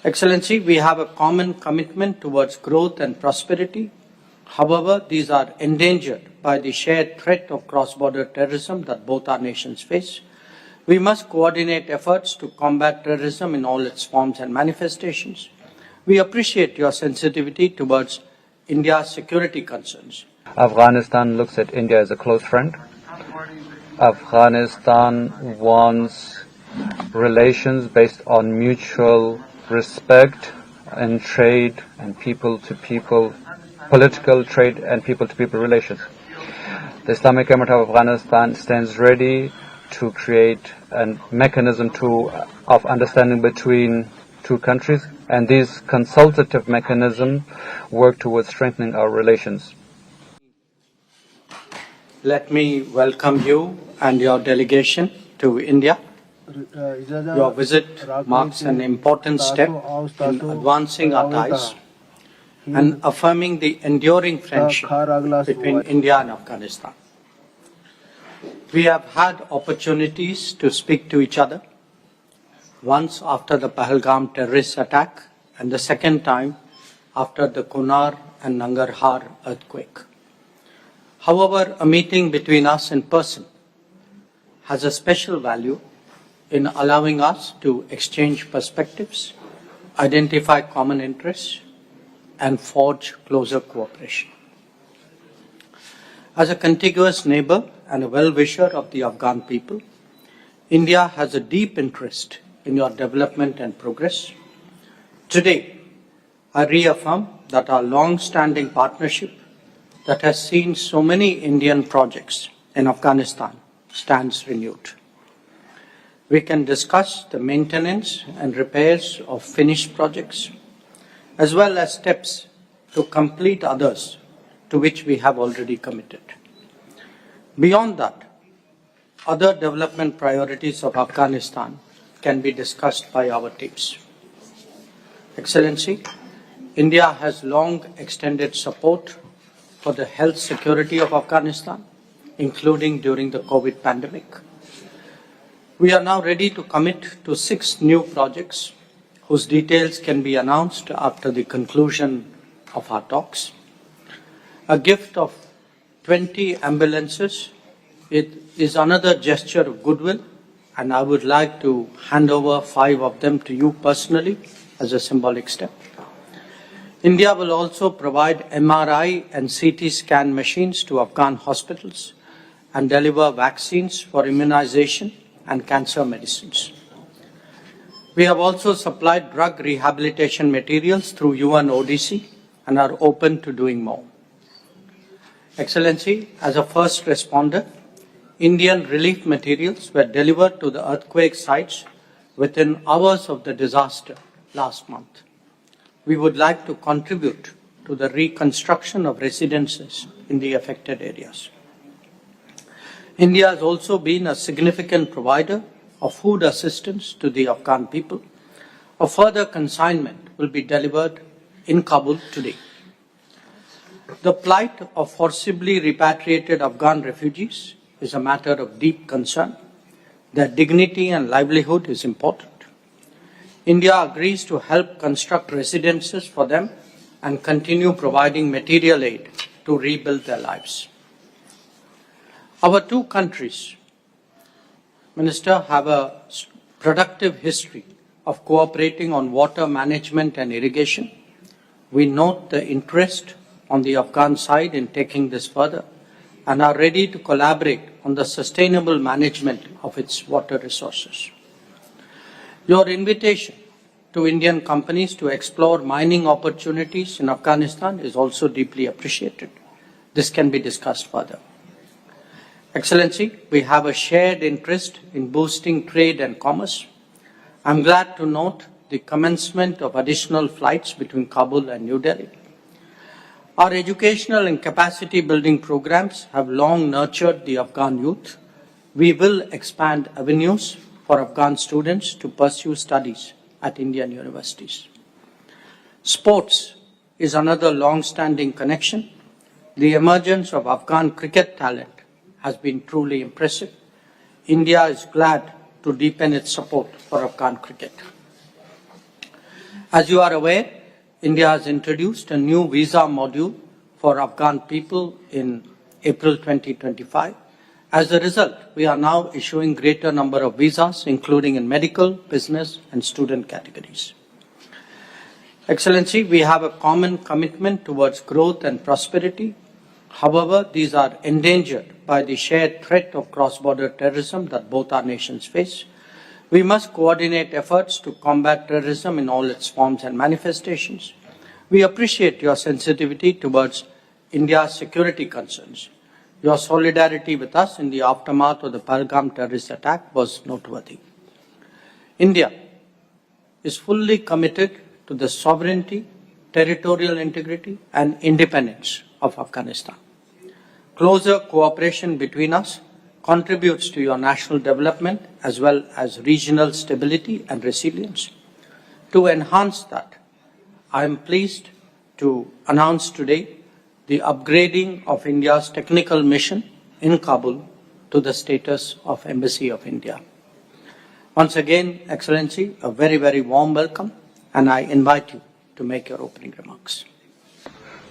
Excellency, we have a common commitment towards growth and prosperity. However, these are endangered by the shared threat of cross-border terrorism that both our nations face. We must coordinate efforts to combat terrorism in all its forms and manifestations. We appreciate your sensitivity towards India's security concerns. Afghanistan looks at India as a close friend. Afghanistan wants relations based on mutual respect and trade and people-to-people, political trade and people-to-people relations. The Islamic Emirate of Afghanistan stands ready to create a mechanism of understanding between two countries, and these consultative mechanisms work towards strengthening our relations. Let me welcome you and your delegation to India. Your visit marks an important step in advancing our ties and affirming the enduring friendship between India and Afghanistan. We have had opportunities to speak to each other, once after the Pahalgam terrorist attack and the second time after the Kunar and Nangarhar earthquake. However, a meeting between us in person has a special value in allowing us to exchange perspectives, identify common interests, and forge closer cooperation. As a contiguous neighbor and a well-wisher of the Afghan people, India has a deep interest in your development and progress. Today, I reaffirm that our long-standing partnership that has seen so many Indian projects in Afghanistan stands renewed. We can discuss the maintenance and repairs of finished projects, as well as steps to complete others to which we have already committed. Beyond that, other development priorities of Afghanistan can be discussed by our teams. Excellency, India has long extended support for the health security of Afghanistan, including during the COVID pandemic. We are now ready to commit to 6 new projects whose details can be announced after the conclusion of our talks. A gift of 20 ambulances is another gesture of goodwill, and I would like to hand over 5 of them to you personally as a symbolic step. India will also provide MRI and CT scan machines to Afghan hospitals and deliver vaccines for immunization and cancer medicines. We have also supplied drug rehabilitation materials through UN ODC and are open to doing more. Excellency, as a first responder, Indian relief materials were delivered to the earthquake sites within hours of the disaster last month. We would like to contribute to the reconstruction of residences in the affected areas. India has also been a significant provider of food assistance to the Afghan people. A further consignment will be delivered in Kabul today. The plight of forcibly repatriated Afghan refugees is a matter of deep concern. Their dignity and livelihood is important. India agrees to help construct residences for them and continue providing material aid to rebuild their lives. Our two countries, Minister, have a productive history of cooperating on water management and irrigation. We note the interest on the Afghan side in taking this further and are ready to collaborate on the sustainable management of its water resources. Your invitation to Indian companies to explore mining opportunities in Afghanistan is also deeply appreciated. This can be discussed further. Excellency, we have a shared interest in boosting trade and commerce. I'm glad to note the commencement of additional flights between Kabul and New Delhi. Our educational and capacity building programs have long nurtured the Afghan youth. We will expand avenues for Afghan students to pursue studies at Indian universities. Sports is another long-standing connection. The emergence of Afghan cricket talent has been truly impressive. India is glad to deepen its support for Afghan cricket. As you are aware, India has introduced a new visa module for Afghan people in April 2025. As a result, we are now issuing greater number of visas, including in medical, business, and student categories. Excellency, we have a common commitment towards growth and prosperity. However, these are endangered by the shared threat of cross-border terrorism that both our nations face. We must coordinate efforts to combat terrorism in all its forms and manifestations. We appreciate your sensitivity towards India's security concerns. Your solidarity with us in the aftermath of the Pahalgam terrorist attack was noteworthy. India is fully committed to the sovereignty, territorial integrity, and independence of Afghanistan. Closer cooperation between us contributes to your national development as well as regional stability and resilience. To enhance that, I am pleased to announce today the upgrading of India's technical mission in Kabul to the status of Embassy of India. Once again, Excellency, a very, very warm welcome, and I invite you to make your opening remarks.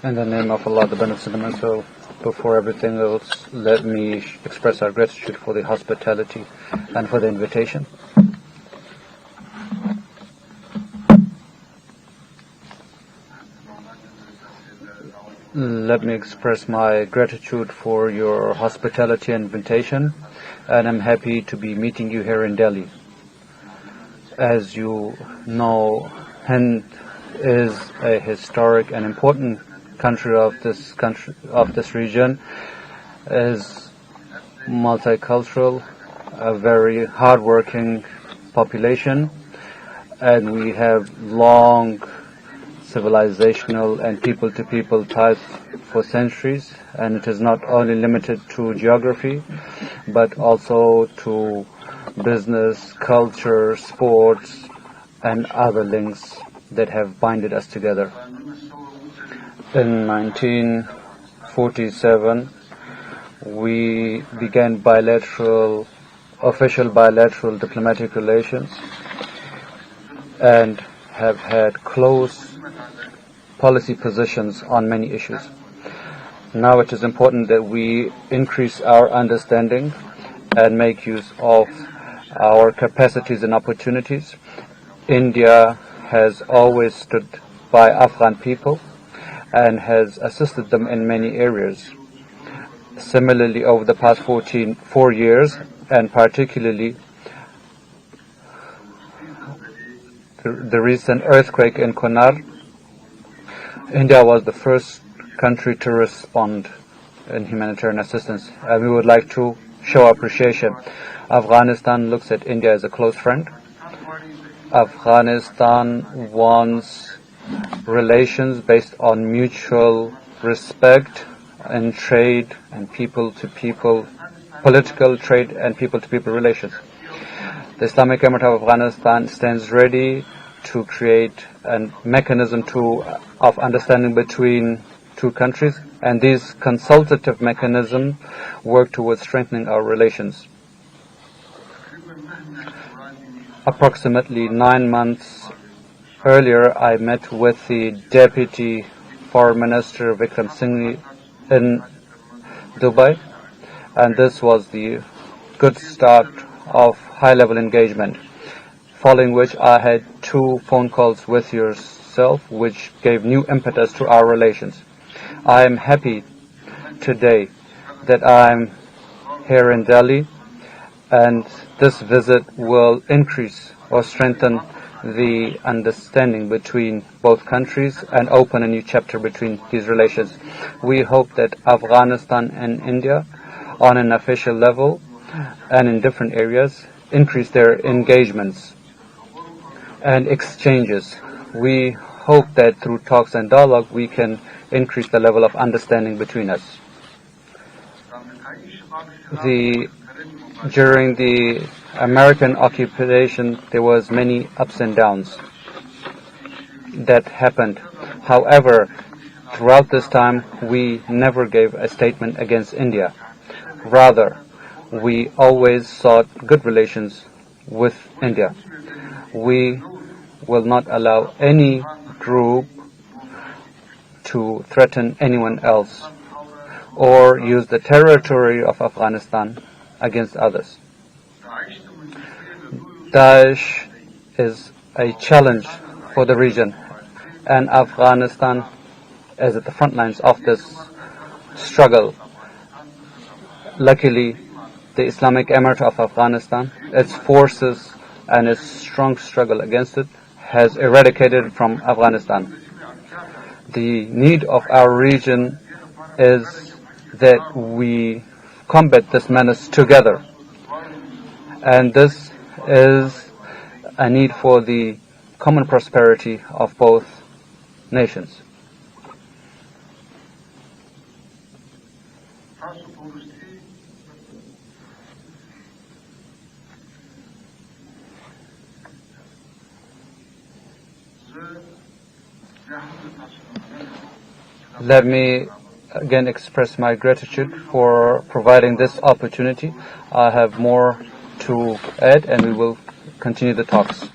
In the name of Allah, the Beneficent, so before everything else, let me express our gratitude for the hospitality and for the invitation. Let me express my gratitude for your hospitality and invitation, and I'm happy to be meeting you here in Delhi. As you know, Hind is a historic and important country of this region, is multicultural, a very hardworking population, and we have long civilizational and people-to-people ties for centuries, and it is not only limited to geography, but also to business, culture, sports, and other links that have binded us together. In 1947, we began official bilateral diplomatic relations, and have had close policy positions on many issues. Now it is important that we increase our understanding and make use of our capacities and opportunities. India has always stood by Afghan people and has assisted them in many areas. Similarly, over the past 4 years, and particularly the recent earthquake in Kunar, India was the first country to respond in humanitarian assistance, and we would like to show appreciation. Afghanistan looks at India as a close friend. Afghanistan wants relations based on mutual respect and trade and people-to-people, political trade and people-to-people relations. The Islamic Emirate of Afghanistan stands ready to create a mechanism of understanding between two countries, and these consultative mechanisms work towards strengthening our relations. Approximately 9 months earlier, I met with the Deputy Foreign Minister Vikram Singh in Dubai, and this was the good start of high-level engagement, following which I had 2 phone calls with yourself, which gave new impetus to our relations. I am happy today that I'm here in Delhi, and this visit will increase or strengthen the understanding between both countries and open a new chapter between these relations. We hope that Afghanistan and India, on an official level and in different areas, increase their engagements and exchanges. We hope that through talks and dialogue we can increase the level of understanding between us. During the American occupation, there was many ups and downs that happened. However, throughout this time, we never gave a statement against India. Rather, we always sought good relations with India. We will not allow any group to threaten anyone else or use the territory of Afghanistan against others. Daesh is a challenge for the region, and Afghanistan is at the front lines of this struggle. Luckily, the Islamic Emirate of Afghanistan, its forces and its strong struggle against it has eradicated it from Afghanistan. The need of our region is that we combat this menace together, and this is a need for the common prosperity of both nations. Let me again express my gratitude for providing this opportunity. I have more to add, and we will continue the talks.